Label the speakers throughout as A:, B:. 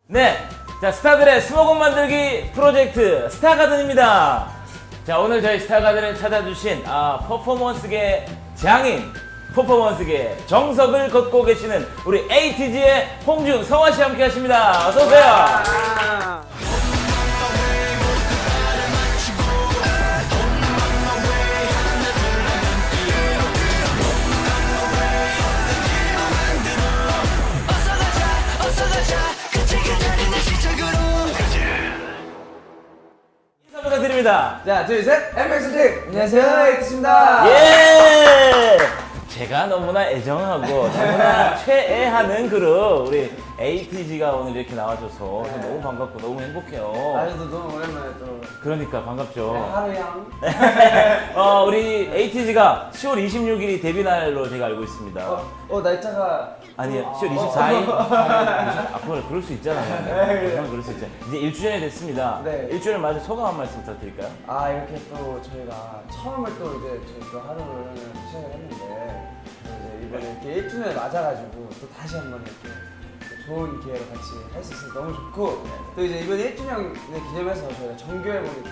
A: 네, 자 스타들의 스모건 만들기 프로젝트 스타가든입니다. 자 오늘 저희 스타가든을 찾아주신 퍼포먼스계 장인, 퍼포먼스계 정석을 걷고 계시는 우리 에이티즈의 홍준, 성화 씨 함께 하십니다. 어서 오세요. 인사 부탁드립니다.
B: 자, 둘, 셋, 엠백스틱! 안녕하세요, 에이티즈입니다.
A: 예! 제가 너무나 애정하고 너무나 최애하는 그룹 우리 에이티즈가 오늘 이렇게 나와줘서 저 너무 반갑고 너무 행복해요.
B: 아저도 너무 오랜만에 또
A: 그러니까 반갑죠.
B: 하루양.
A: 우리 에이티즈가 10월 26일이 데뷔 날로 제가 알고 있습니다.
B: 날짜가.
A: 아니요, 10월 24일? 앞으로 그럴 수 있잖아요. 그럴 수 있잖아요. 이제 1주년이 됐습니다.
B: 네.
A: 1주년 맞아 소감 한 말씀 부탁드릴까요?
B: 이렇게 또 저희가 처음을 또 이제 저희 또 하루를 시작을 했는데, 이제 이번에 이렇게 1주년을 맞아가지고 또 다시 한번 이렇게 또 좋은 기회로 같이 할 수 있어서 너무 좋고, 또 이제 이번에 1주년을 기념해서 저희가 정규 앨범이 곧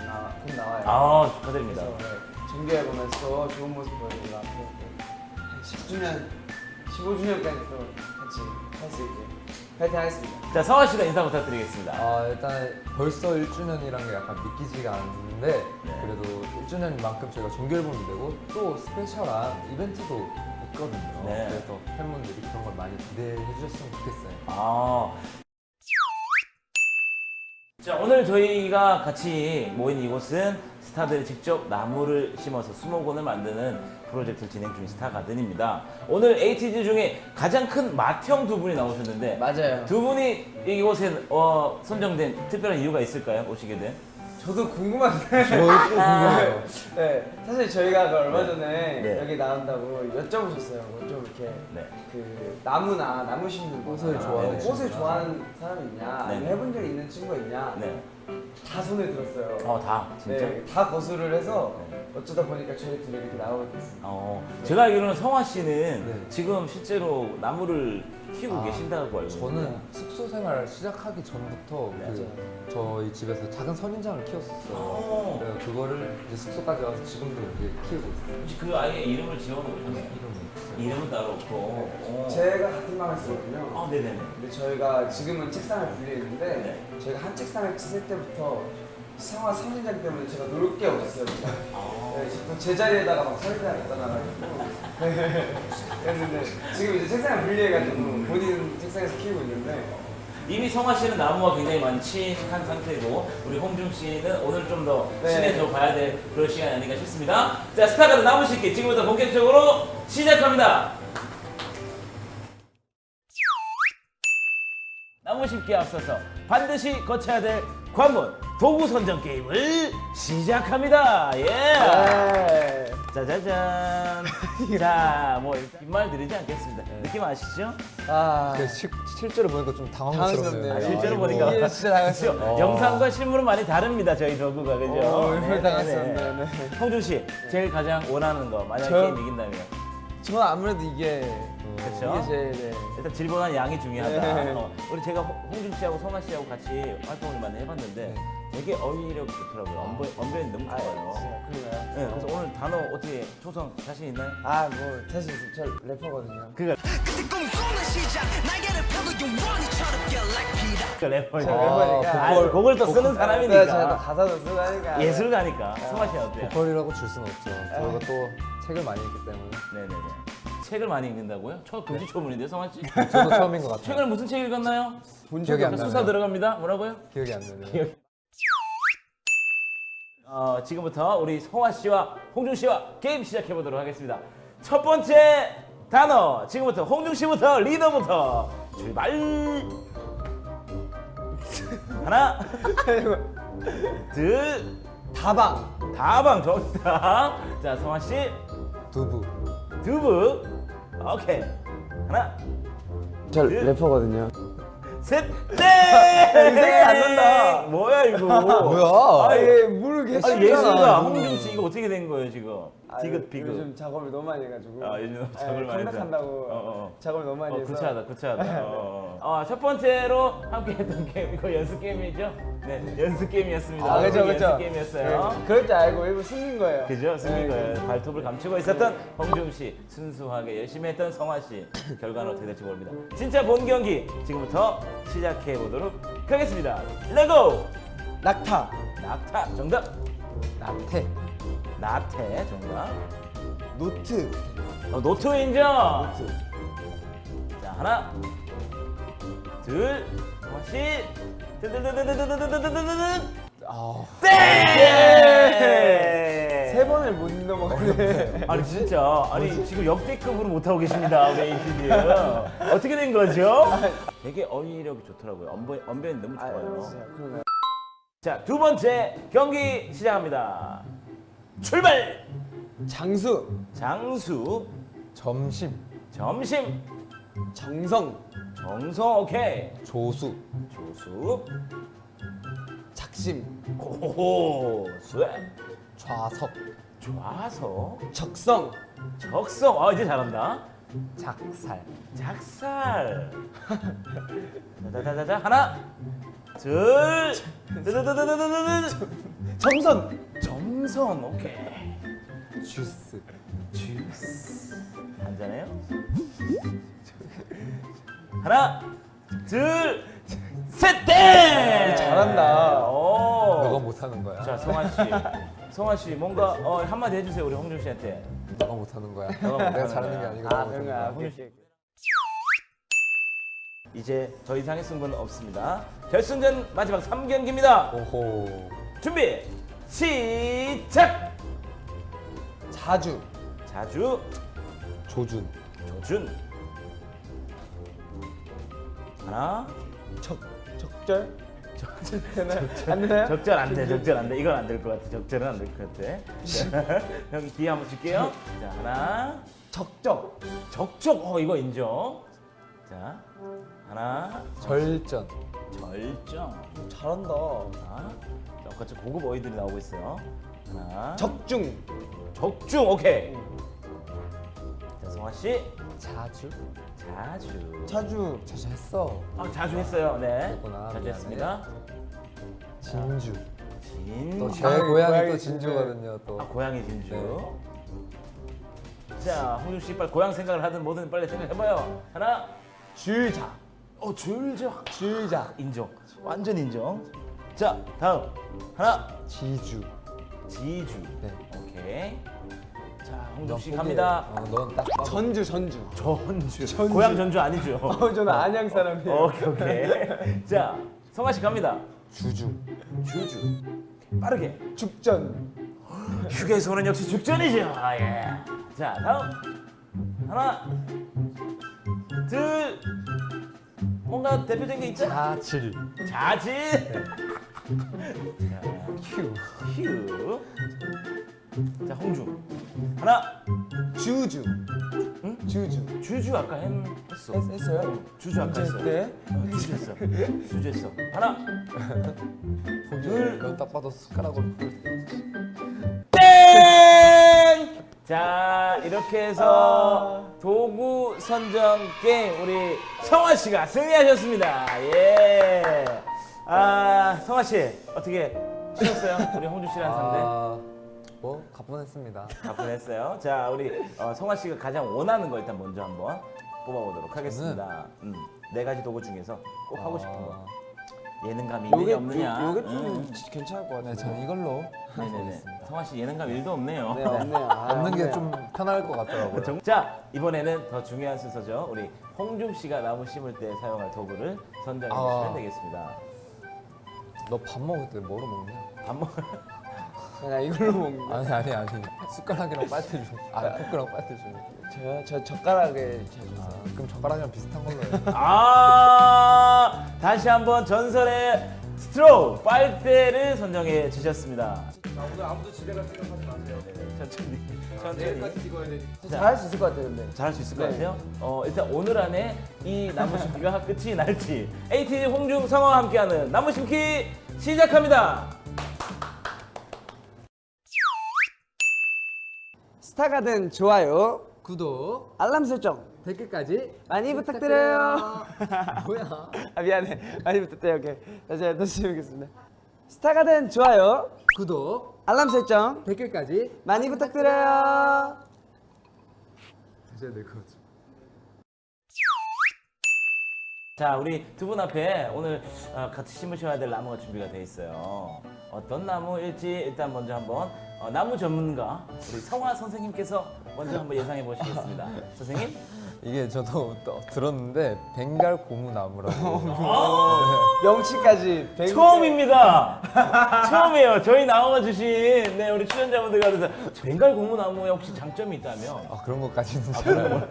B: 나와요.
A: 축하드립니다.
B: 그래서 정규 앨범에서 좋은 모습 보여드리고 앞으로 또 10주년, 15주년까지 또 같이 할 수 있게 파이팅 하겠습니다.
A: 자, 성화 씨가 인사 부탁드리겠습니다.
C: 일단 벌써 1주년이란 게 약간 믿기지가 않는데 그래도 1주년만큼 저희가 정규 앨범이 되고 또 스페셜한 이벤트도 있거든요.
A: 네.
C: 그래서 팬분들이 그런 걸 많이 기대해 주셨으면 좋겠어요.
A: 자, 오늘 저희가 같이 모인 이곳은 스타들이 직접 나무를 심어서 수목원을 만드는 프로젝트를 진행 중인 스타가든입니다. 오늘 에이티즈 중에 가장 큰 맏형 두 분이 나오셨는데
B: 맞아요.
A: 두 분이 이곳에 선정된 특별한 이유가 있을까요? 오시게 된?
B: 저도 궁금한데.
C: 저도 궁금해요.
B: 네, 사실 저희가 그 얼마
A: 네.
B: 전에
A: 네.
B: 여기 나온다고 여쭤보셨어요. 뭐좀 이렇게
A: 네.
B: 그 나무나 나무 심는
C: 꽃을
B: 거나
C: 좋아하는
B: 꽃을
C: 친구나.
B: 좋아하는 사람이 있냐, 아니면
A: 네.
B: 해본 적이 있는 친구가 있냐,
A: 네.
B: 다 손을 들었어요.
A: 다 진짜?
B: 네, 다 거수를 해서 어쩌다 보니까 저희 둘이 이렇게 나오게 됐습니다.
A: 제가 알기로는 성화 씨는
C: 네.
A: 지금 실제로 나무를 키우고 계신다고 알고 있는데
C: 저는 숙소 생활 시작하기 전부터 저희 집에서 작은 선인장을 키웠었어요. 그래서 그거를 이제 숙소까지 와서 지금도 이렇게 키우고 있어요.
A: 혹시 그 아이의 이름을 지어놓으셨나요?
C: 이름이
A: 이름은 따로 없고.
B: 제가 같은 방을 쓰거든요.
A: 네네네.
B: 근데 저희가 지금은 책상을 분리해 있는데
A: 네.
B: 저희가 한 책상을 쓸 때부터 상화 선인장 때문에 제가 놀 게 없었어요. 진짜. 네, 또 제자리에다가 막 설탕을 갖다 놔가지고 그랬는데 지금 이제 책상을 분리해가지고 본인 책상에서 키우고 있는데
A: 이미 성화 씨는 나무와 굉장히 많이 친한 상태고 우리 홍중 씨는 오늘 좀 더
B: 네.
A: 친해져 봐야 될 그런 시간이 아닌가 싶습니다. 자, 스타가든 나무 심기 지금부터 본격적으로 시작합니다. 나무 심기에 앞서서 반드시 거쳐야 될 관문 도구 선정 게임을 시작합니다. 예.
B: 네.
A: 짜자잔. 자, 뭐 뒷말 드리지 않겠습니다. 느낌 아시죠?
C: 실제로 보니까 좀 당황스럽네요.
B: 당황스럽네요.
A: 실제로 보니까
B: 이게 진짜 당황스럽네요.
A: 그렇죠? 영상과 실물은 많이 다릅니다. 저희 도구가 그죠?
B: 얼마나 당황스럽네요.
A: 네네네. 홍준 씨, 제일 가장 원하는 거 만약
B: 저-
A: 게임 이긴다면
B: 저는 아무래도 이게
A: 그렇죠?
B: 이게 제일 네.
A: 일단 질보다는 양이 중요하다.
B: 네.
A: 우리 제가 홍준 씨하고 성화 씨하고 같이 활동을 많이 해봤는데 되게 어휘력이 좋더라고요. 언변이 너무 좋아요.
B: 진짜 그런가요?
A: 네, 그래서 오늘 단어 어떻게 초성 자신 있나요?
B: 뭐 사실 저 래퍼거든요.
A: 그니까 래퍼니까.
B: 래퍼니까.
A: 곡을 또 쓰는
B: 제가 또
A: 사람이니까.
B: 가사도 쓰고 하니까
A: 예술가니까. 성화 씨는 어때요?
C: 보컬이라고 줄 수는 없죠. 저희가 또 책을 많이 읽기 때문에
A: 네네네. 책을 많이 읽는다고요? 금시 초문인데요, 성환 씨?
C: 저도 처음인 것 같아요.
A: 최근에 무슨 책 읽었나요?
B: 본
C: 기억이 안
B: 적이
A: 수사
C: 나네요.
A: 들어갑니다. 뭐라고요?
C: 기억이 안 나네요.
A: 지금부터 우리 성화 씨와 홍중 씨와 게임 시작해 보도록 하겠습니다. 첫 번째 단어. 지금부터 홍중 씨부터 리더부터 출발. 하나, 둘, 다방 정답. 자, 성화 씨
C: 두부.
A: 두부. 오케이. 하나,
B: 저 래퍼거든요.
A: 셋, 넷!
B: 생각이 안 난다.
A: 뭐야 이거?
C: 뭐야?
B: 아예 모르게
A: 예술가 홍중 씨 이거 어떻게 된 거예요 지금? 디귿.
B: 요즘 작업을 너무 많이 해가지고.
A: 아, 요즘 작업을 많이 해서.
B: 컴백한다고 작업을 너무 많이 해서.
A: 구차하다. 첫 번째로 함께 했던 게임, 이거 연습 게임이죠? 네, 연습 게임이었습니다.
B: 아, 그죠.
A: 연습 게임이었어요.
B: 네, 그럴 줄 알고 일부 숨긴 거예요.
A: 그죠? 숨긴
B: 네.
A: 거예요. 발톱을 감추고 있었던 홍중 씨, 순수하게 열심히 했던 성화 씨. 결과는 어떻게 될지 모릅니다. 진짜 본 경기 지금부터 시작해 보도록 하겠습니다. 레고!
B: 낙타.
A: 낙타 정답.
C: 나태.
A: 나태 정답.
B: 노트.
A: 노트 인정. 자, 하나, 둘, 다시.
C: 아,
B: 세 번을 못 넘어가네.
A: 아니 진짜 아니 지금 역대급으로 못하고 계십니다 우리 에이피디. 어떻게 된 거죠? 되게 어휘력이 좋더라고요. 언변이 너무 좋아요.
B: 진짜 그러네.
A: 자, 두 번째 경기 시작합니다. 출발.
B: 장수.
A: 장수,
C: 점심.
A: 점심,
B: 정성.
A: 정성. 오케이.
C: 조수.
A: 조수,
B: 작심.
A: 오호, 수액,
C: 좌석.
A: 좌석,
B: 적성.
A: 적성. 아, 이제 잘한다.
C: 작살.
A: 작살. 자자자자 하나, 둘,
B: 점선.
A: 점선. 오케이.
C: 주스.
A: 주스. 한잔해요? 하나, 둘, 셋, 땡!
B: 잘한다.
A: 오.
C: 너가 못하는 거야.
A: 자, 성환 씨 뭔가 한마디 해주세요 우리 홍준 씨한테.
C: 너가 못하는 거야.
A: 너가 못하는
C: 내가 잘하는 게
A: 거야.
C: 아니고
B: 아,
C: 너가
B: 그런
C: 못하는
B: 거야.
C: 거야.
A: 홍준 씨. 이제 더 이상의 승부는 없습니다. 결승전 마지막 3경기입니다.
C: 오호.
A: 준비 시작.
B: 자주.
A: 자주,
C: 조준.
A: 조준. 하나.
B: 적절. 되나요? 안 되나요?
A: 적절 안 돼, 적절 안 돼. 이건 안 될 것 같아. 적절은 안 될 것 같아. 자, 형 기회 한번 줄게요. 자, 하나.
B: 적적.
A: 적적. 이거 인정. 자, 하나.
C: 절전.
A: 절정.
B: 잘한다.
A: 자, 똑같이 고급 어휘들이 나오고 있어요. 하나.
B: 적중.
A: 적중. 오케이. 자, 성화 씨.
C: 자주.
A: 자주.
B: 자주.
C: 자주 했어.
A: 자주 했어요. 네.
C: 그랬구나.
A: 자주
C: 미안해.
A: 했습니다.
C: 진주.
A: 진.
C: 또 제
B: 고양이
C: 고향이 또
B: 진주.
C: 진주거든요. 또.
A: 고양이 진주.
C: 네.
A: 자, 홍준 씨 빨리 고향 생각을 하든 뭐든 빨리 생각해봐요. 하나.
B: 줄자.
A: 줄적.
B: 줄자.
A: 인정. 완전 인정. 자, 다음. 하나.
C: 지주.
A: 지주.
C: 네.
A: 오케이. 자, 홍준
C: 넌
A: 씨
C: 포기해.
A: 갑니다.
C: 넌딱
B: 전주.
A: 전주.
B: 전주.
A: 고향 전주 아니죠?
B: 저는 안양 사람이에요.
A: 오케이. 자, 성아 씨 갑니다.
C: 주주.
A: 주주. 빠르게.
B: 죽전.
A: 휴게소는 역시 죽전이죠. 아, 예. 자, 다음. 하나. 둘. 뭔가 대표적인 게 있죠?
C: 자질.
A: 자질.
C: 휴.
A: 휴. 자, 홍중. 하나.
B: 주주.
A: 응?
B: 주주.
A: 주주 아까 했어.
B: 했어요?
A: 주주 아까 했어.
B: 네.
A: 주주 했어. 주주 했어. 하나. 둘.
C: 넌딱 봐도 숟가락으로 풀.
A: 땡! 자, 이렇게 해서 도구 선정 게임 우리 성화 씨가 승리하셨습니다. 예. 성화 씨 어떻게 쉬었어요? 우리 홍준 씨랑 상대.
C: 뭐 가뿐했습니다.
A: 가뿐했어요. 자, 우리 성화 씨가 가장 원하는 거 일단 먼저 한번 뽑아보도록 하겠습니다. 네 가지 도구 중에서 꼭 하고 싶은 거. 예능감 있느냐 없느냐.
B: 요게 좀 괜찮을 것 같아요.
C: 네, 저는 이걸로.
A: 네네네. 성화 씨 예능감 1도 없네요.
B: 네, 없네요.
C: 없는 게 좀 편할 것 같더라고요.
A: 자, 이번에는 더 중요한 순서죠. 우리 홍중 씨가 나무 심을 때 사용할 도구를 선정해 주시면 되겠습니다.
C: 너 밥 먹을 때 뭐로 먹냐?
A: 밥 먹.
B: 그냥 이걸로 먹는 거.
C: 아니. 숟가락이랑 빨대 줘. 포크랑 빨대 줘.
B: 저요? 저 젓가락에 자주 써요.
C: 그럼 젓가락이랑 비슷한 걸로 해.
A: 다시 한번 전설의 스트로우 빨대를 선정해 주셨습니다.
B: 오늘 아무도 집에 갈 생각하지 마세요.
A: 천천히.
B: 찍어야 되니까.
A: 자.
B: 잘할 수 있을 것 같아요, 근데.
A: 잘할 수 있을 것
B: 네.
A: 같아요. 일단 오늘 안에 이 나무 심기가 끝이 날지 AT 홍중 성화와 함께하는 나무 심기 시작합니다.
B: 스타가든 좋아요,
C: 구독,
B: 알람 설정
C: 댓글까지
B: 많이 부탁드려요.
C: 뭐야?
B: 아 미안해. 많이 부탁드려요. 오케이. 다시 해보겠습니다. 스타가든 좋아요,
C: 구독,
B: 알람 설정
C: 댓글까지
B: 많이 부탁드려요.
C: 이제 내 거지.
A: 자, 우리 두 분 앞에 오늘 같이 심으셔야 될 나무가 준비가 돼 있어요. 어떤 나무일지 일단 먼저 한번 나무 전문가 우리 성화 선생님께서 먼저 한번 예상해 보시겠습니다. 선생님?
C: 이게 저도 또 들었는데 벵갈 고무나무라고.
B: 명치까지
A: 처음입니다. 처음이에요. 저희 나와주신 네, 우리 출연자분들과 그래서 벵갈 고무나무에 혹시 장점이 있다면
C: 아 그런 것까지는 잘 몰라요.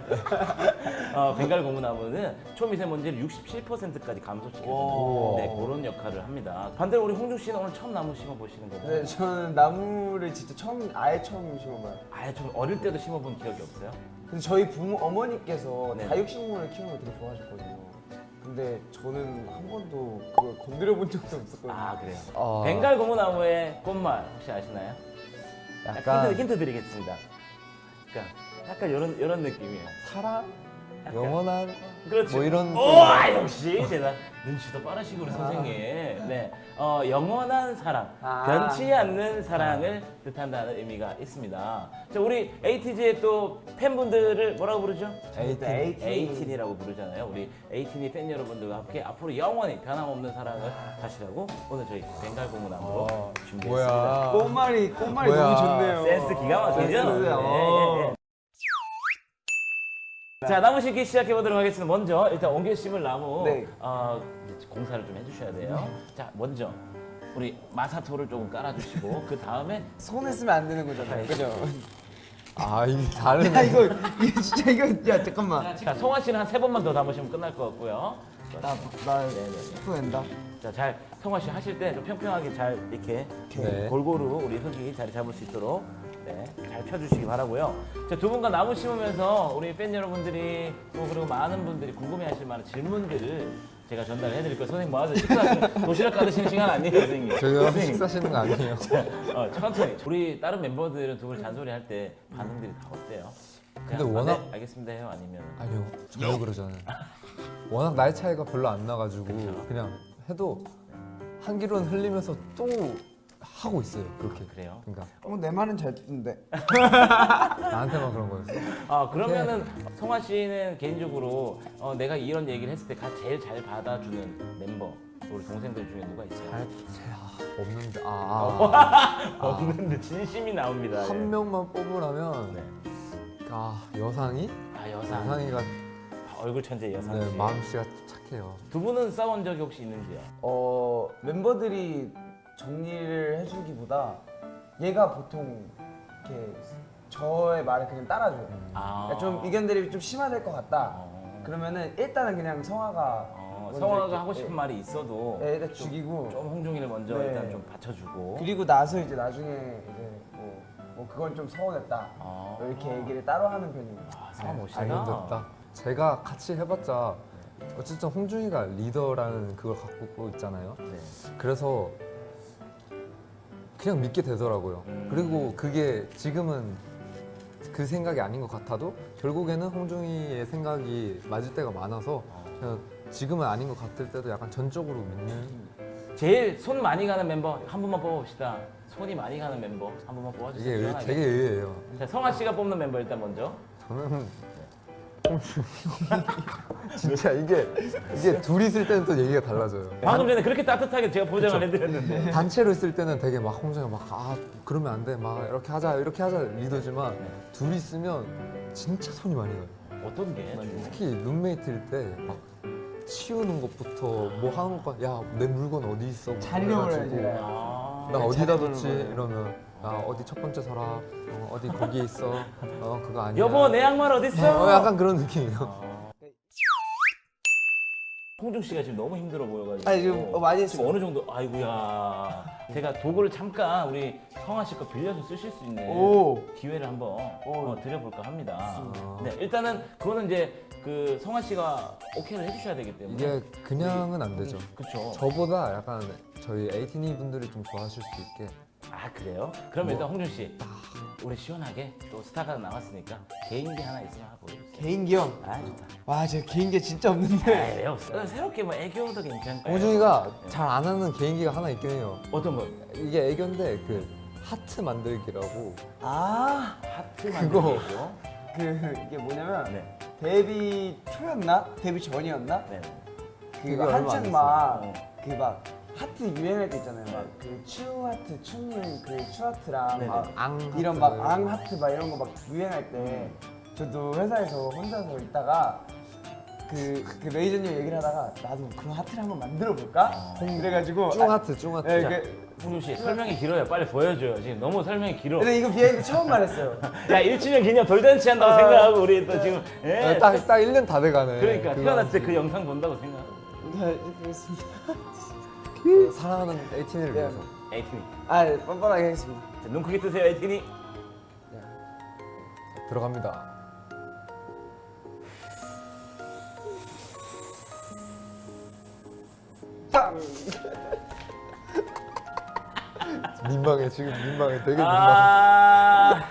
A: 벵갈 고무나무는 초미세먼지를 67%까지 감소시켜주는
B: 오.
A: 네, 그런 역할을 합니다. 반대로 우리 홍중 씨는 오늘 처음 나무 심어 보시는 거죠?
B: 네, 저는 나무를 진짜 아예 처음 심어봐요.
A: 아예 좀 어릴 때도 심어본 기억이 없어요?
B: 근데 저희 어머니께서
A: 네.
B: 다육식물을 키우는 걸 되게 좋아하셨거든요. 근데 저는 한 번도 그걸 건드려 본 적도 없었거든요.
A: 아 그래요.
C: 어.
A: 벵갈 고무나무의 꽃말 혹시 아시나요?
C: 약간
A: 힌트 드리겠습니다. 그러니까 약간 이런 느낌이에요.
C: 사랑,
A: 약간.
C: 영원한
A: 그렇죠.
C: 뭐 이런.
A: 역시 제가 눈치도 빠르시고 우리 선생님. 네, 영원한 사랑,
B: 아.
A: 변치 않는 사랑을 뜻한다는 의미가 있습니다. 자, 우리 에이티즈의 또 팬분들을 뭐라고 부르죠?
C: 에이틴.
A: 에이틴이라고 부르잖아요. 우리 에이틴이 팬 여러분들과 함께 앞으로 영원히 변함없는 사랑을 하시라고 오늘 저희 벵갈 고무나무로 준비했습니다.
C: 뭐야?
B: 꽃말이
C: 뭐야.
B: 너무 좋네요.
A: 센스 기가 막히죠?
B: 센스요.
A: 네. 자, 나무 심기 시작해 보도록 하겠습니다. 먼저 일단 옮겨 심을 나무
B: 네.
A: 이제 공사를 좀 해주셔야 돼요. 자, 먼저 우리 마사토를 조금 깔아주시고 그 다음에
B: 손에 쓰면 안 되는 거잖아요. 그죠?
C: 아 이게 다른.
B: 야 이거 진짜 이거 야 잠깐만.
A: 자, 송아 씨는 한 3번만 더 담으시면 끝날 것 같고요.
B: 나
A: 네네.
B: 스프낸다.
A: 자, 잘 성화 씨 하실 때 좀 평평하게 잘 이렇게
C: 네.
A: 골고루 우리 흙이 자리 잡을 수 있도록 네, 잘 펴주시기 바라고요. 자, 두 분과 나무 심으면서 우리 팬 여러분들이 또 그리고 많은 분들이 궁금해하실 만한 질문들을 제가 전달을 해드릴 거예요. 선생님 뭐하세요? 도시락 가드시는 시간 아니에요, 선생님?
C: 저희가
A: 선생님.
C: 식사하시는 거 아니에요?
A: 천천히. 우리 다른 멤버들은 두 분 잔소리 할 때 반응들이 다 어때요?
C: 근데
A: 그냥,
C: 워낙-
A: 네, 알겠습니다 해요? 아니면
C: 아니요, 전혀 그러잖아요. 워낙 나이 차이가 별로 안 나가지고 그냥 해도 한 기로는 흘리면서 또 하고 있어요. 그렇게.
A: 그래요?
C: 그러니까
B: 내 말은 잘 듣는데.
C: 나한테만 그런 거였어.
A: 그러면은 성화 씨는 개인적으로 내가 이런 얘기를 했을 때 제일 잘 받아주는 멤버 우리 동생들 중에 누가 있어요?
C: 없는데
A: 없는데 진심이 나옵니다. 예.
C: 한 명만 뽑으라면
A: 네.
C: 여상이?
A: 여상.
C: 여상이가
A: 얼굴 천재 여상
C: 네,
A: 씨.
C: 마음씨가 착해요.
A: 두 분은 싸운 적이 혹시 있는지요?
B: 멤버들이 정리를 해주기보다 얘가 보통 이렇게 저의 말을 그냥 따라줘요. 그러니까 좀 의견들이 좀 심화될 것 같다. 그러면은 일단은 그냥 성화가 먼저
A: 성화가
B: 이렇게,
A: 하고 싶은 말이 있어도
B: 일단 죽이고
A: 좀 홍중이를 먼저
B: 네.
A: 일단 좀 받쳐주고
B: 그리고 나서 이제 나중에 이제 뭐 그건 좀 서운했다. 뭐 이렇게 얘기를 따로 하는 편이에요.
A: 성화 멋있다.
C: 아이언졌다. 제가 같이 해봤자 어쨌든 홍중이가 리더라는 그걸 갖고 있잖아요.
A: 네.
C: 그래서 그냥 믿게 되더라고요. 그리고 그게 지금은 그 생각이 아닌 것 같아도 결국에는 홍중이의 생각이 맞을 때가 많아서 그냥 지금은 아닌 것 같을 때도 약간 전적으로 믿는.
A: 제일 손 많이 가는 멤버 한 분만 뽑아봅시다. 손이 많이 가는 멤버 한 분만 뽑아주세요.
C: 이게
A: 시원하게.
C: 되게 의외예요.
A: 자, 성화 씨가 뽑는 멤버 일단 먼저.
C: 저는 진짜 이게 둘이 있을 때는 또 얘기가 달라져요.
A: 방금 전에 그렇게 따뜻하게 제가 보장을 해드렸는데.
C: 단체로 있을 때는 되게 막 홍정이 막 그러면 안 돼, 막 이렇게 하자 리더지만 둘이 있으면 진짜 손이 많이 가요.
A: 어떤 게?
C: 특히 룸메이트일 때 막 치우는 것부터 뭐 하는 것까 야 내 물건 어디 있어?
B: 자료를
C: 그래가지고
B: 이제
C: 나 어디다
B: 자료를
C: 뒀지?
B: 보내요.
C: 이러면 나 어디 첫 번째 서랍 어디 거기에 있어 그거 아니야.
A: 여보 내 양말 어딨어?
C: 약간 그런 느낌이에요.
A: 홍중 씨가 지금 너무 힘들어 보여가지고.
B: 아니, 지금 많이
A: 지금 어느 정도? 아이고야. 제가 도구를 잠깐 우리 성화 씨 거 빌려서 쓰실 수 있는
B: 오.
A: 기회를 한번
B: 오.
A: 드려볼까 합니다. 네, 일단은 그거는 이제 그 성화 씨가 오케이를 해주셔야 되기 때문에.
C: 이게 그냥은 안 되죠.
A: 그렇죠.
C: 저보다 약간 저희 에이티니 분들이 좀 좋아하실 수 있게
A: 아 그래요? 그럼 일단 홍준 씨, 우리 시원하게 또 스타가 나왔으니까 개인기 하나 있으면 하나 보여주세요.
B: 개인기요?
A: 아 좋다.
B: 와 제가 개인기 진짜
A: 아,
B: 없는데.
A: 왜 없어? 새롭게 뭐 애교도 괜찮고.
C: 홍중이가 잘 안 하는 개인기가 하나 있긴 해요.
A: 어떤 거?
C: 이게 애교인데 그 하트 만들기라고.
B: 아,
A: 하트
C: 그거.
A: 만들기죠.
B: 그 이게 뭐냐면
A: 네.
B: 데뷔 초였나? 데뷔 전이었나?
A: 네.
C: 그게
B: 그거
C: 얼마 안
B: 한창
C: 됐어요.
B: 막 그 막 하트 유행할 때 있잖아요. 막 그 추 하트, 춤을 그 추 하트랑
A: 네네.
B: 막
C: 앙
B: 이런
C: 하트
B: 막 앙 하트 막 이런 거 막 유행할 때 저도 회사에서 혼자서 있다가 그 매니저님 얘기를 하다가 나도 그런 하트를 한번 만들어 볼까? 그래가지고
C: 쭝 하트, 쭝 하트.
B: 네,
A: 자,
B: 그,
A: 홍준 씨 설명이 길어요. 빨리 보여줘요. 지금 너무 설명이 길어.
B: 근데 이거 비하인드 처음 말했어요.
A: 야 1주년 기념 돌잔치 한다고 생각하고 우리 또 지금 예.
C: 딱 1년 다 돼가네.
A: 그러니까
C: 그거
A: 태어났을 때 그 영상 본다고 생각하고.
B: 네, 그렇습니다.
C: 사랑하는 에이틴을 위해서.
A: 에이틴이.
B: 아, 네, 뻔뻔하게 하겠습니다.
A: 자, 눈 크게 뜨세요 에이틴이.
C: 들어갑니다.
B: 짱!
C: 민망해 지금 민망해 되게 민망해.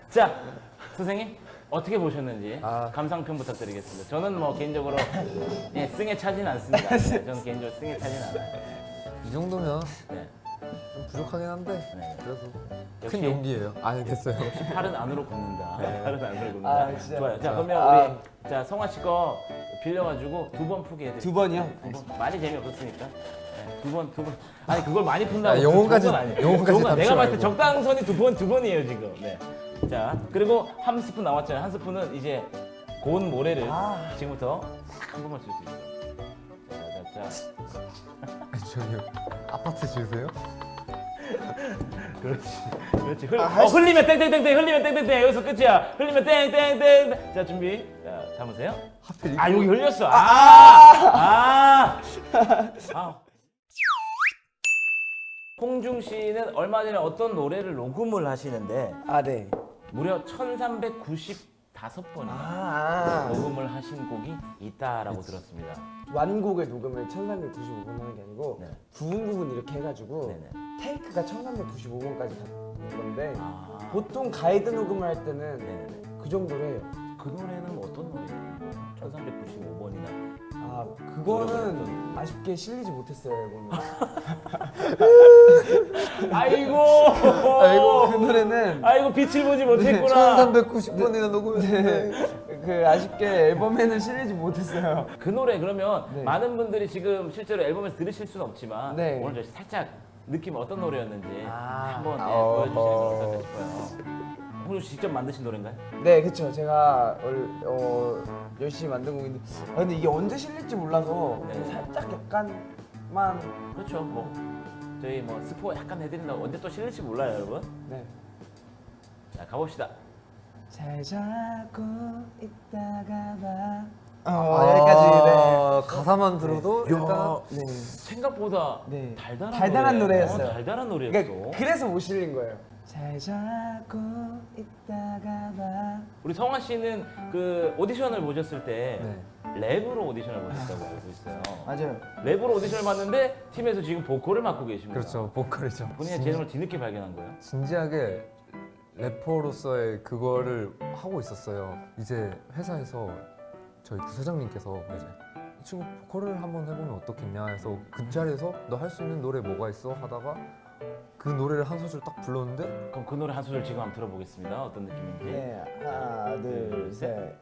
A: 자 선생님 어떻게 보셨는지
C: 아.
A: 감상평 부탁드리겠습니다. 저는 뭐 개인적으로 예, 승에 차진 않습니다. 네, 저는 개인적으로 승에 차진 않아요.
C: 이 정도면
A: 네.
C: 좀 부족하긴 한데
A: 네.
C: 그래도
A: 역시-
C: 큰 용기예요. 아니 됐어요.
A: 팔은 안으로 굽는다. 팔은 안으로 굽는다.
B: 아, 진짜.
A: 좋아요. 자
C: 자,
A: 그러면
B: 아.
A: 우리 자 성화 씨 거 빌려가지고 2번 푸게 해드릴게요.
B: 두 번이요?
A: 두 번. 많이 재미없었으니까. 네, 두 번. 아니 그걸 많이 푼다고.
C: 야, 영혼까지-
A: 좋은 건 아니에요.
C: 영혼까지
A: 좋은 건
C: 담지
A: 내가 봤을 때
C: 말고.
A: 적당선이 두 번이에요 지금. 네. 자 그리고 한 스푼 남았잖아요. 한 스푼은 이제 고운 모래를
B: 아.
A: 지금부터 딱 한 번만 쓸 수 있어요. 자.
C: 아니, 저기 아파트 지으세요?
A: 그렇지.
B: 할 수-
A: 흘리면 땡땡땡땡 흘리면 땡땡땡 여기서 끝이야. 흘리면 땡땡땡. 자 준비. 자 담으세요.
C: 하필
A: 아
C: 이거
A: 여기 흘렸어. 아. 홍중 씨는 얼마 전에 어떤 노래를 녹음을 하시는데
B: 아, 네.
A: 무려 1395번이나
B: 아,
A: 녹음을 하신 곡이 있다라고 들었습니다.
B: 완곡의 녹음을 1395번 하는 게 아니고
A: 네.
B: 부분 이렇게 해가지고
A: 네네.
B: 테이크가 1395번까지 간 건데
A: 아.
B: 보통 가이드 녹음을 할 때는
A: 네네네.
B: 그 정도로 해요.
A: 그 노래는 어떤 노래예요? 1395번이나.
B: 아, 그거는 아쉽게 실리지 못했어요, 앨범에.
A: 아이고.
B: 그 노래는
A: 아이고 빛을 보지 못했구나.
C: 1390번이나 녹음했는데
B: 그 아쉽게 앨범에는 실리지 못했어요.
A: 그 노래 그러면
B: 네.
A: 많은 분들이 지금 실제로 앨범에서 들으실 수는 없지만
B: 네.
A: 오늘 저희 살짝 느낌 어떤 노래였는지
B: 아.
A: 한번 네,
C: 어허.
A: 보여주시는 걸 어떨까 싶어요. 홍준 씨 직접 만드신 노래인가요?
B: 네, 그쵸. 제가 열심히 만든 곡인데 근데 이게 언제 실릴지 몰라서
A: 네.
B: 살짝 약간만
A: 그렇죠. 뭐 저희 뭐 스포 약간 해드린다고 언제 또 실릴지 몰라요, 여러분.
B: 네.
A: 자 가봅시다.
B: 잘 자고 있다가 봐.
C: 아, 가사만 들어도
A: 야,
C: 일단
B: 네.
A: 생각보다
B: 네.
A: 노래.
B: 달달한 노래였어요.
A: 달달한 노래였어.
B: 그러니까 그래서 못 실린 거예요. 잘 자고 있다가 봐.
A: 우리 성화 씨는 그 오디션을 보셨을 때
C: 네.
A: 랩으로 오디션을 보셨다고 알고 있어요.
B: 맞아요.
A: 랩으로 오디션을 봤는데 팀에서 지금 보컬을 맡고 계십니다.
C: 그렇죠 보컬이죠.
A: 본인의 재능을 뒤늦게 발견한 거예요.
C: 진지하게 래퍼로서의 그거를 하고 있었어요. 이제 회사에서 저희 부사장님께서 이제 이 친구 보컬을 한번 해보면 어떻겠냐 해서 그 자리에서 너 할 수 있는 노래 뭐가 있어 하다가 그 노래를 한 소절 딱 불렀는데
A: 그럼 그 노래 한 소절 지금 한번 들어보겠습니다. 어떤 느낌인지.
B: 네, 하나, 둘, 셋.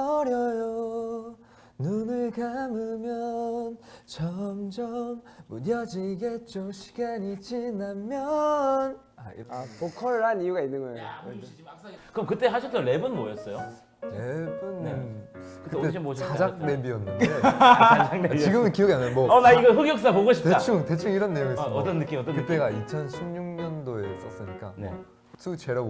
C: 지가른거려요 눈을 감으면 점점 무뎌지겠죠 시간이 지나면
B: 보컬을 한 이유가 있는 거예요.
A: 그럼 그때 하셨던 랩은 뭐였어요?
C: 랩은
A: 네. 그때
C: 그때
A: 오디션 보신
C: 자작
A: 거였어요?
C: 랩이었는데
A: 잔상 랩이었어요.
C: 지금은 기억이 안 나요. 뭐
A: 나 이거 흑역사 보고 싶다.
C: 대충 이런 내용이었어.
A: 어떤 느낌? 어떤
C: 그때가 2016년도에 썼으니까
A: 네.
C: 2016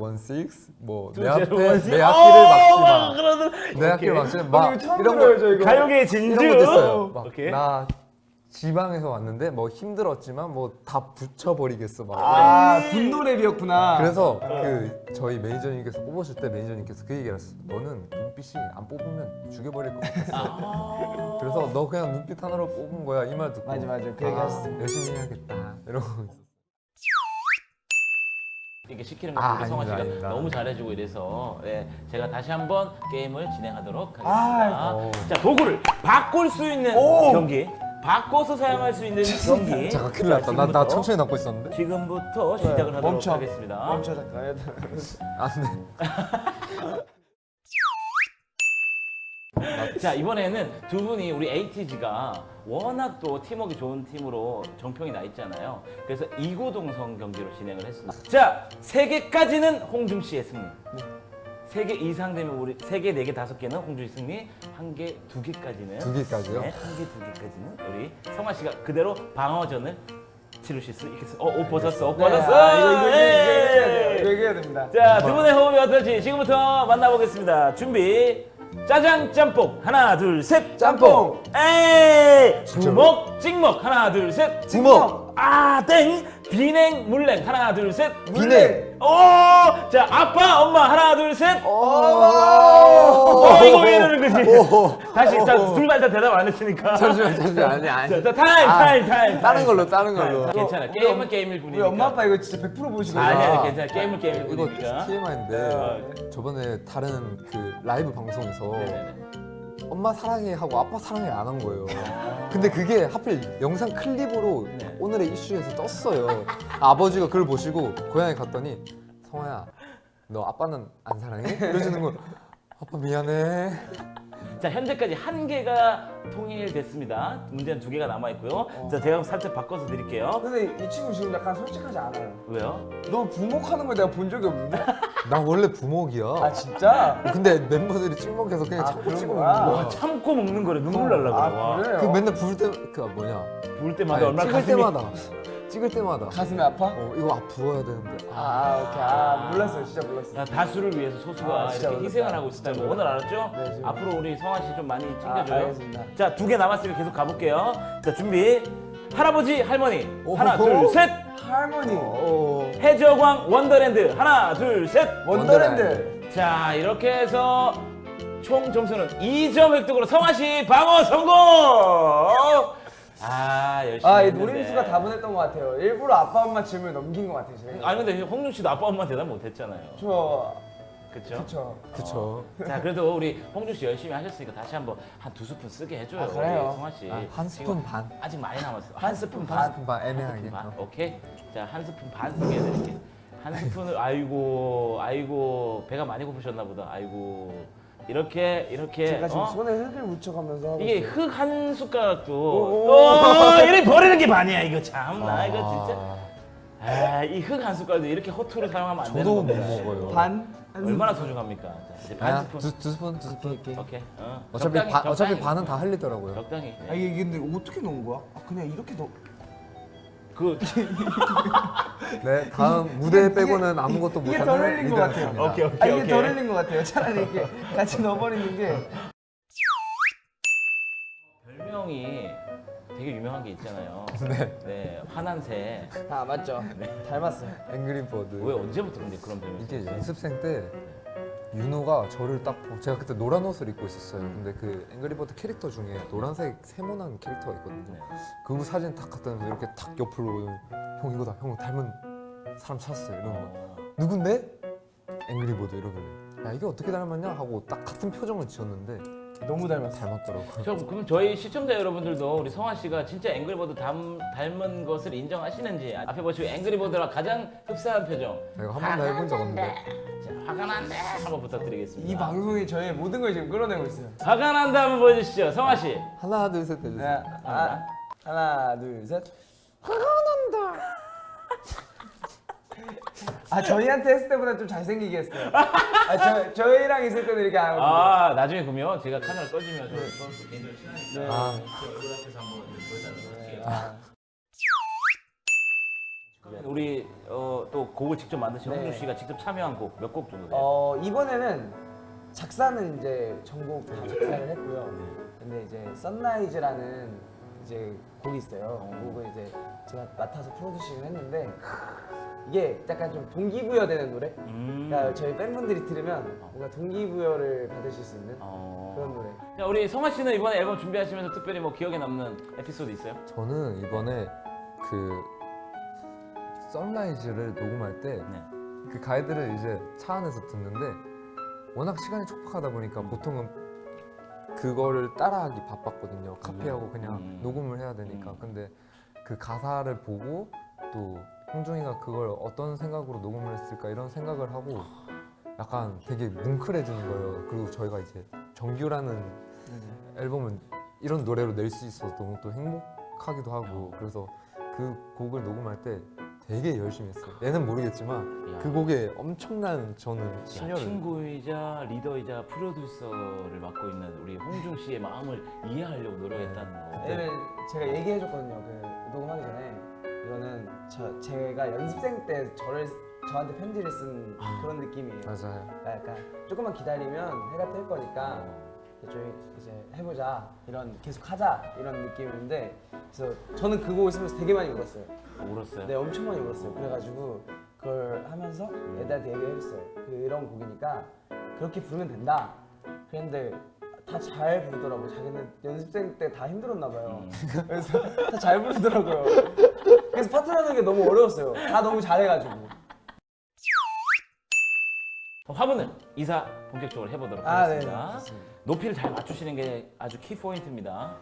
C: 뭐내
A: 2016.
C: 내 앞길을 막지 마.
A: 그러는
C: 내 앞길을 막지 마.
B: 이거 처음
C: 이런
B: 들어요,
C: 거
B: 저 이거.
A: 가요계의 진주.
C: 이런 것도 있어요. 막
A: 오케이.
C: 나 지방에서 왔는데 뭐 힘들었지만 뭐 다 붙여버리겠어 막.
B: 아 분노 랩이었구나.
C: 그래서 그 저희 매니저님께서 뽑으실 때 매니저님께서 그 얘기를 했어. 너는 눈빛이 안 뽑으면 죽여버릴 것 같았어. 그래서 너 그냥 눈빛 하나로 뽑은 거야 이 말 듣고.
B: 맞아 그 얘기 하셨어.
C: 열심히 해야겠다 이러고 있었어.
A: 이렇게 시키는 거
C: 아,
A: 우리 성화 씨가
C: 아닙니다.
A: 너무 잘해주고 이래서 제가 다시 한번 게임을 진행하도록 하겠습니다.
C: 아,
A: 자, 도구를 바꿀 수 있는
B: 오!
A: 경기, 바꿔서 사용할 수 있는 경기.
C: 잠깐 큰일 났다. 나
A: 지금부터-
C: 천천히 남고 있었는데.
A: 지금부터 시작을 하도록
B: 멈춰.
A: 하겠습니다.
B: 멈춰 잠깐.
C: 안 돼.
A: 자, 이번에는 두 분이 우리 ATG가 워낙 또 팀워크 좋은 팀으로 정평이 나 있잖아요. 그래서 이구동성 경기로 진행을 했습니다. 자, 3개까지는 홍중 씨의 승리. 3개 이상 되면 우리 3개, 4개, 5개는 홍중 씨 승리, 1개, 2개까지는
C: 2개까지요?
A: 네, 1개, 2개까지는 우리 성화 씨가 그대로 방어전을 치르실 수 있겠습니다. 옷 벗었어, 옷 벗었어.
B: 이거 얘기해야 됩니다.
A: 자, 두 분의 호흡이 어떨지 지금부터 만나보겠습니다. 준비. 짜장 짬뽕 하나 둘 셋
B: 짬뽕.
A: 에이
C: 진짜로?
A: 주먹 찍먹 하나 둘 셋
C: 주먹.
A: 아땡 비냉 물냉 하나 둘 셋
C: 비냉.
A: 오자 아빠 엄마 하나 둘 셋 이거 왜 이러는 거지 다시 자둘 다 일단 대답 안 했으니까
C: 잠시만 아니.
A: 자 타임
C: 다른 걸로 다른 걸로.
A: 괜찮아 게임은 게임일
B: 우리
A: 뿐이니까
B: 엄마 아빠 이거 진짜 100% 보시고.
A: 아니야 괜찮아 게임은 게임일
C: 이거
A: 뿐이니까
C: TMI인데 저번에 다른 그 라이브 방송에서
A: 네네네.
C: 엄마 사랑해 하고 아빠 사랑해 안 한 거예요. 근데 그게 하필 영상 클립으로
A: 네.
C: 오늘의 이슈에서 떴어요. 아버지가 그걸 보시고 고향에 갔더니 성화야 너 아빠는 안 사랑해? 이러시는 거. 아빠 미안해.
A: 자 현재까지 1개가 통일됐습니다. 문제는 2개가 남아 있고요. 자 제가 살짝 바꿔서 드릴게요.
B: 근데 이 친구 지금 약간 솔직하지 않아요.
A: 왜요?
B: 너 부목하는 걸 내가 본 적이 없는데?
C: 나 원래 부먹이야.
B: 아 진짜?
C: 근데 멤버들이 찍먹해서 그냥
B: 아,
C: 자꾸
B: 그런
C: 찍어
B: 거야?
C: 먹는 거야.
A: 와 참고 먹는 거래 눈물 날라 그래. 와.
B: 그래요?
C: 그 맨날 부을 때 그 뭐냐?
A: 부을 때마다
C: 아니,
A: 얼마나
C: 찍을
A: 가슴이
C: 때마다 찍을 때마다
B: 가슴이 아파?
C: 이거 부어야 되는데
B: 오케이. 몰랐어요. 진짜 몰랐어요.
A: 야, 다수를 위해서 소수가
B: 진짜
A: 이렇게 희생을
B: 어렵다.
A: 하고 있다는 거
B: 진짜
A: 오늘 알았죠?
B: 네, 지금.
A: 앞으로 우리 성화 씨 좀 많이 챙겨줘요.
B: 알겠습니다.
A: 자 2개 남았으니까 계속 가볼게요. 자 준비. 할아버지 할머니
C: 오,
A: 하나
C: 호.
A: 둘 셋.
B: 할머니.
A: 해적왕 원더랜드 하나 둘 셋.
B: 원더랜드.
A: 자 이렇게 해서 총 점수는 2점 획득으로 성화 씨 방어 성공. 열심히
B: 이
A: 했는데.
B: 노림수가 다분했던 것 같아요. 일부러 아빠 엄마 질문을 넘긴 것 같아요. 제가.
A: 아니 근데 홍준 씨도 아빠 엄마 대답 못했잖아요. 그렇죠?
B: 그쵸.
C: 그쵸.
A: 자 그래도 우리 홍준 씨 열심히 하셨으니까 다시 한번 한 2스푼 쓰게 해줘요.
B: 그래요?
A: 우리 성화 씨.
C: 한 스푼
A: 지금
C: 반.
A: 아직 많이 남았어.
B: 한
A: 스푼
B: 스푼
A: 반.
C: 스푼 반 애매하게.
A: 반. 오케이. 자 한 스푼 반 쓰게 해드릴게. 한 스푼을 아이고 배가 많이 고프셨나 보다. 아이고 이렇게
B: 제가 지금 손에 흙을 묻혀가면서 하고
A: 이게
B: 있어요.
A: 흙 한 숟가락도
B: 오.
A: 이렇게 버리는 게 반이야 이거 참나 이거 진짜 이 흙 한 숟갈도 이렇게 허투루 사용하면 안 되는
C: 저도 못
A: 겁니다.
C: 먹어요.
B: 반?
A: 얼마나 소중합니까? 자, 이제 반 스푼.
C: 두 스푼 두 스푼.
A: 오케이.
C: 어차피
A: 적당히,
C: 어차피 반은 다 흘리더라고요.
A: 적당히.
B: 이게 근데 어떻게 넣은 거야? 그냥 이렇게 넣.
A: 그
C: 네 다음 무대 빼고는 아무것도
B: 이게
C: 못하는
B: 덜 흘린 것 같아요.
C: 리더였습니다.
A: 오케이.
B: 이게 덜 흘린 것 같아요. 차라리 이렇게 같이 넣어버리는 게.
A: 별명이 되게 유명한 게 있잖아요. 네. 화난 새.
B: 맞죠. 닮았어요.
C: 앵그리버드.
A: 왜 언제부터 근데 그런 별명?
C: 이게
A: 있었어요?
C: 연습생 때 윤호가 저를 딱 제가 그때 노란 옷을 입고 있었어요. 근데 그 앵그리버드 캐릭터 중에 노란색 세모난 캐릭터가 있거든요.
A: 네.
C: 그 사진 딱 갖다 놓으면 이렇게 탁 옆으로 형 이거다. 형 닮은 사람 찾았어요. 이런 거. 누군데? 앵그리버드 이러길래 야 이게 어떻게 닮았냐 하고 딱 같은 표정을 지었는데
B: 너무 닮았어.
C: 닮았더라고요.
A: 그럼 저희 시청자 여러분들도 우리 성화 씨가 진짜 앵그리버드 닮은 것을 인정하시는지 앞에 보시고 앵그리버드랑 가장 흡사한 표정.
C: 내가 한 번도 해본 적 없는데
A: 자, 화가 난다 한번 부탁드리겠습니다.
B: 이 방송이 저의 모든 걸 지금 끌어내고 있어요.
A: 화가 난다 한번 보여주시죠, 성화 씨.
C: 하나 둘 셋 해주세요.
B: 네, 하나, 둘, 셋. 저희한테 했을 때보다 좀 잘생기게 했어요. 저희랑 있을 때는 이렇게 안 하거든요.
A: 나중에 그러면 제가 카메라 꺼지면 저 개인적으로 친하니까
B: 네.
A: 제 얼굴 앞에서 한번 보여달라고 할게요. 우리 또 곡을 직접 만드신
B: 네.
A: 홍준 씨가 직접 참여한 곡 몇 곡 정도 돼요?
B: 이번에는 작사는 이제 전곡 다 작사를 했고요. 근데 이제 선라이즈라는 이제 곡이 있어요. 곡을 이제 제가 맡아서 프로듀싱을 했는데 이게 약간 좀 동기부여되는 노래. 그러니까 저희 팬분들이 들으면 뭔가 동기부여를 받으실 수 있는 그런 노래.
A: 자, 우리 성화 씨는 이번에 앨범 준비하시면서 특별히 뭐 기억에 남는 에피소드 있어요?
C: 저는 이번에 그 선라이즈를 녹음할 때 그 가이드를 이제 차 안에서 듣는데 워낙 시간이 촉박하다 보니까 보통은 그거를 따라하기 바빴거든요. 카피하고 그냥 녹음을 해야 되니까. 근데 그 가사를 보고 또 홍중이가 그걸 어떤 생각으로 녹음을 했을까 이런 생각을 하고 약간 되게 뭉클해지는 거예요. 그리고 저희가 이제 정규라는 앨범은 이런 노래로 낼 수 있어서 너무 또 행복하기도 하고 그래서 그 곡을 녹음할 때 되게 열심히 했어요. 얘는 모르겠지만 그 곡에 엄청난 저는 심혈을
A: 친구이자 리더이자 프로듀서를 맡고 있는 우리 홍중 씨의 마음을 이해하려고 노력했다는 거.
B: 얘는 제가 얘기해줬거든요. 그 녹음하기 전에 이거는 제가 연습생 때 저한테 편지를 쓴 그런 느낌이에요.
C: 맞아요.
B: 약간 조금만 기다리면 해가 뜰 거니까 저희 이제 해보자 이런 계속 하자 이런 느낌인데 그래서 저는 그 곡을 쓰면서 되게 많이 울었어요.
A: 울었어요?
B: 네, 엄청 많이 울었어요. 그래가지고 그걸 하면서 애들한테 얘기해줬어요. 이런 곡이니까 그렇게 부르면 된다. 그런데 다 잘 부르더라고요. 자기는 연습생 때 다 힘들었나 봐요. 그래서 다 잘 부르더라고요. 그래서 파트라는 게 너무 어려웠어요. 다 너무 잘해가지고.
A: 화분을 이사 본격적으로 해보도록
B: 네.
A: 하겠습니다.
B: 좋습니다.
A: 높이를 잘 맞추시는 게 아주 키 포인트입니다.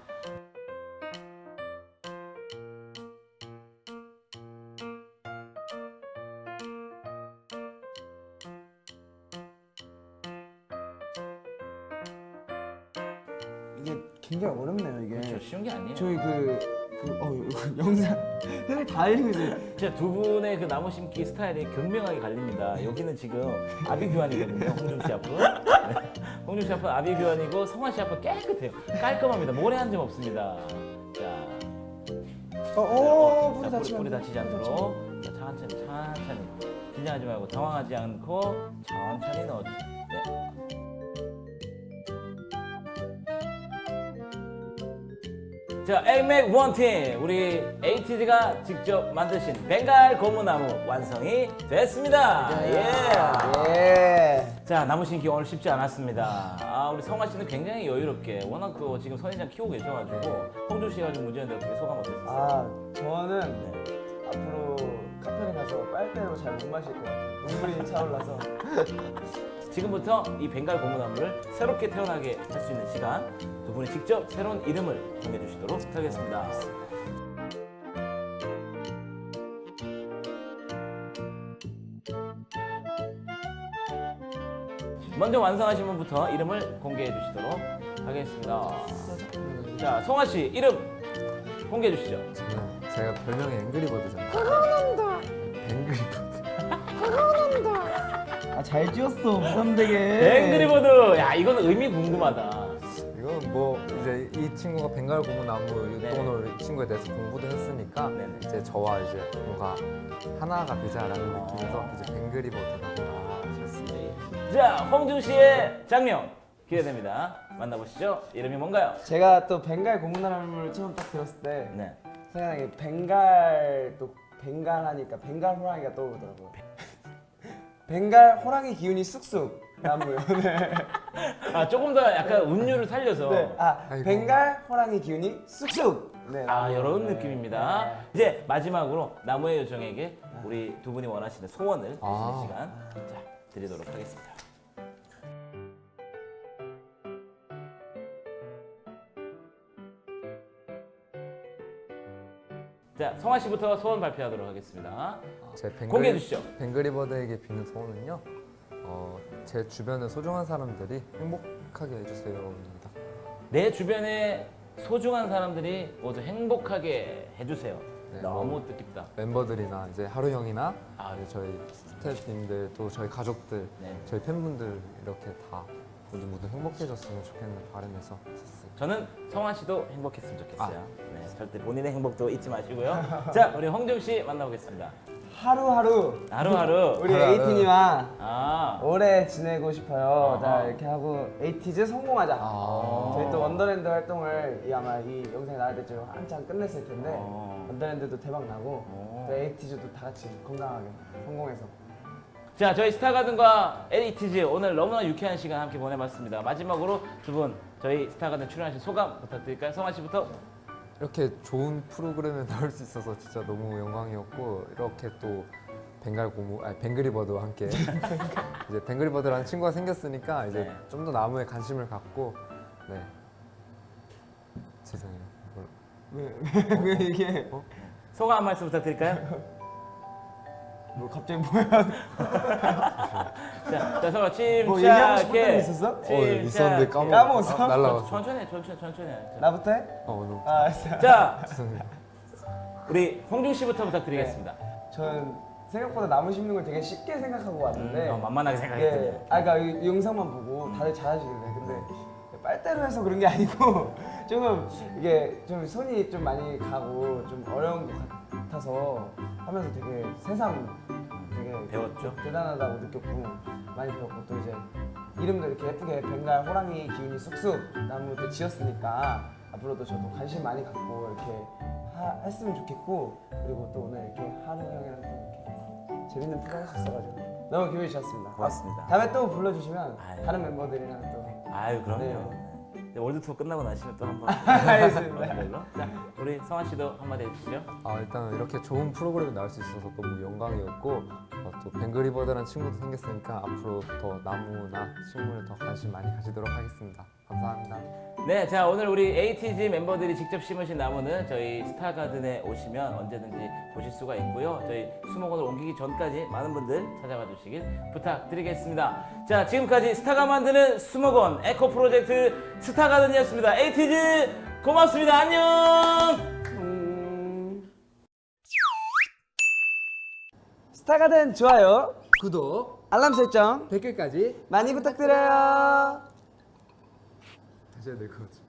B: 이게 굉장히 어렵네요, 이게.
A: 그렇죠, 쉬운 게 아니에요.
B: 저희 영상 흙을 다 흘리고 있어요.
A: 진짜 두 분의 그 나무 심기 스타일이 극명하게 갈립니다. 여기는 지금 아비규환이거든요, 홍중 씨 앞은. 네. 홍중 씨 앞은 아비규환이고 성화 씨 앞은 깨끗해요. 깔끔합니다. 모래 한 점 없습니다. 자,
B: 뿌리
A: 자,
B: 다치면
A: 뿌리 다치지 않도록 자, 천천히 긴장하지 말고 당황하지 않고 천천히 넣어주세요. 네. 자, 액맥 원팀 우리 에이티즈가 직접 만드신 벵갈 고무나무 완성이 됐습니다. 예. 자, 나무 심기 오늘 쉽지 않았습니다. 우리 성화 씨는 굉장히 여유롭게 워낙 또 지금 선인장 키우고 계셔가지고 홍준 씨가 좀 문제였는데 어떻게 소감 어떠셨어요?
B: 저는 앞으로 카페를 가서 빨대로 잘 못 마실 것 같아요. 눈물이 차올라서.
A: 지금부터 이 벵갈 고무나무를 새롭게 태어나게 할 수 있는 시간 두 분이 직접 새로운 이름을 정해주시도록 하겠습니다. 먼저 완성하신 분부터 이름을 공개해 주시도록 하겠습니다. 자, 성화 씨 이름 공개해 주시죠.
C: 제가 별명이 앵그리버드잖아요. 앵그리버드.
B: 잘 지었어, 부담되게.
A: 앵그리버드. 야, 이건 의미 궁금하다.
C: 이건 뭐 이제 이 친구가 벵갈 고무나무
A: 네.
C: 오늘 이 친구에 대해서 공부도 했으니까
A: 네네.
C: 이제 저와 이제 뭔가 하나가 되자라는 느낌에서 이제 뱅그리버드라고 지었습니다.
A: 자, 홍중 씨의 장면 기대됩니다. 만나보시죠. 이름이 뭔가요?
B: 제가 또 벵갈 고무나무를 처음 딱 들었을 때
A: 네.
B: 생각나는 게 벵갈 하니까 벵갈 호랑이가 떠오르더라고요. 벵갈 호랑이 기운이 쑥쑥 나무요. 네.
A: 조금 더 약간 운율을 살려서
B: 네.
C: 아이고.
B: 벤갈 호랑이 기운이 쑥쑥. 네.
A: 이런 느낌입니다. 이제 마지막으로 나무의 요정에게 우리 두 분이 원하시는 소원을 해주시는 시간 자, 드리도록 하겠습니다. 자, 성화 씨부터 소원 발표하도록 하겠습니다.
C: 제
A: 공개해 주시죠.
C: 뱅그리버드에게 비는 소원은요. 제 주변의 소중한 사람들이 행복하게 해주세요입니다.
A: 내 주변에 소중한 사람들이 모두 행복하게 해주세요.
C: 네,
A: 너무 뜻깊다.
C: 멤버들이나 이제 하루 형이나
A: 아,
C: 이제 저희 스태프님들 또 저희 가족들,
A: 네.
C: 저희 팬분들 이렇게 다 모두 행복해졌으면 좋겠는 바람에서 샀어요.
A: 저는 성환 씨도 행복했으면 좋겠어요. 네, 절대 본인의 행복도 잊지 마시고요. 자, 우리 홍중 씨 만나보겠습니다.
B: 하루하루
A: 하루하루.
B: 우리
C: 하루하루.
B: 에이티님랑
A: 아,
B: 오래 지내고 싶어요. 자
A: 아하.
B: 이렇게 하고 에이티즈 성공하자.
C: 아.
B: 저희 또 원더랜드 활동을 아마 이 영상이 나갈 때쯤 한창 끝냈을 텐데 원더랜드도 대박 나고 또 에이티즈도 다 같이 건강하게 성공해서.
A: 자, 저희 스타가든과 에이티즈 오늘 너무나 유쾌한 시간 함께 보내봤습니다. 마지막으로 두 분 저희 스타가든 출연하신 소감 부탁드릴까요? 성환 씨부터.
C: 이렇게 좋은 프로그램에 나올 수 있어서 진짜 너무 영광이었고 이렇게 또 뱅그리버드와 함께 이제 뱅그리버드라는 친구가 생겼으니까 이제
A: 네.
C: 좀 더 나무에 관심을 갖고 네 죄송해요.
B: 왜 이게
A: 소감 한 말씀 부탁드릴까요?
B: 뭐 갑자기 뭐야?
A: 자, 서로 침착하게.
B: 뭐 얘기하고 싶은 거 있었어?
C: 있었는데
B: 까먹었어?
C: 날라갔어.
A: 천천히 해, 천천히 해. 자,
B: 나부터 해?
C: 너무
B: 아 알았어.
A: 자,
C: 죄송해요.
A: 우리 홍중 씨부터 부탁드리겠습니다.
B: 저는 생각보다 나무 심는 걸 되게 쉽게 생각하고 왔는데
A: 만만하게 생각했군요.
B: 예, 그러니까 이 영상만 보고 다들 잘하시길래 근데 빨대로 해서 그런 게 아니고 조금 이게 좀 손이 좀 많이 가고 좀 어려운 것 같아서 하면서 되게 새삼 되게
A: 배웠죠?
B: 대단하다고 느꼈고 많이 배웠고 또 이제 이름도 이렇게 예쁘게 벵갈 호랑이 기운이 쑥쑥 나무도 지었으니까 앞으로도 저도 관심 많이 갖고 이렇게 했으면 좋겠고 그리고 또 오늘 이렇게 한우 형이랑 또 이렇게 재밌는 프로 할 수 있어가지고 너무 기분이 좋았습니다.
A: 고맙습니다.
B: 다음에 또 불러주시면
A: 아유.
B: 다른 멤버들이랑 또
A: 아유, 그럼요.
B: 네.
A: 네, 월드 투어 끝나고 나시면 또 한번.
B: 알겠습니다.
A: 자, 우리 성환 씨도 한마디 해주시죠.
C: 일단 이렇게 좋은 프로그램에 나올 수 있어서 너무 영광이었고 또 뱅그리버드라는 친구도 생겼으니까 앞으로 더 나무나 식물에 더 관심 많이 가지도록 하겠습니다. 감사합니다.
A: 네, 자 오늘 우리 에이티즈 멤버들이 직접 심으신 나무는 저희 스타가든에 오시면 언제든지 보실 수가 있고요. 저희 수목원을 옮기기 전까지 많은 분들 찾아와 주시길 부탁드리겠습니다. 자, 지금까지 스타가 만드는 수목원 에코 프로젝트 스타가든이었습니다. 에이티즈 고맙습니다. 안녕.
B: 스타가든 좋아요,
C: 구독,
B: 알람 설정
C: 댓글까지
B: 많이 부탁드려요.
C: 다시 해야 될 것 같아.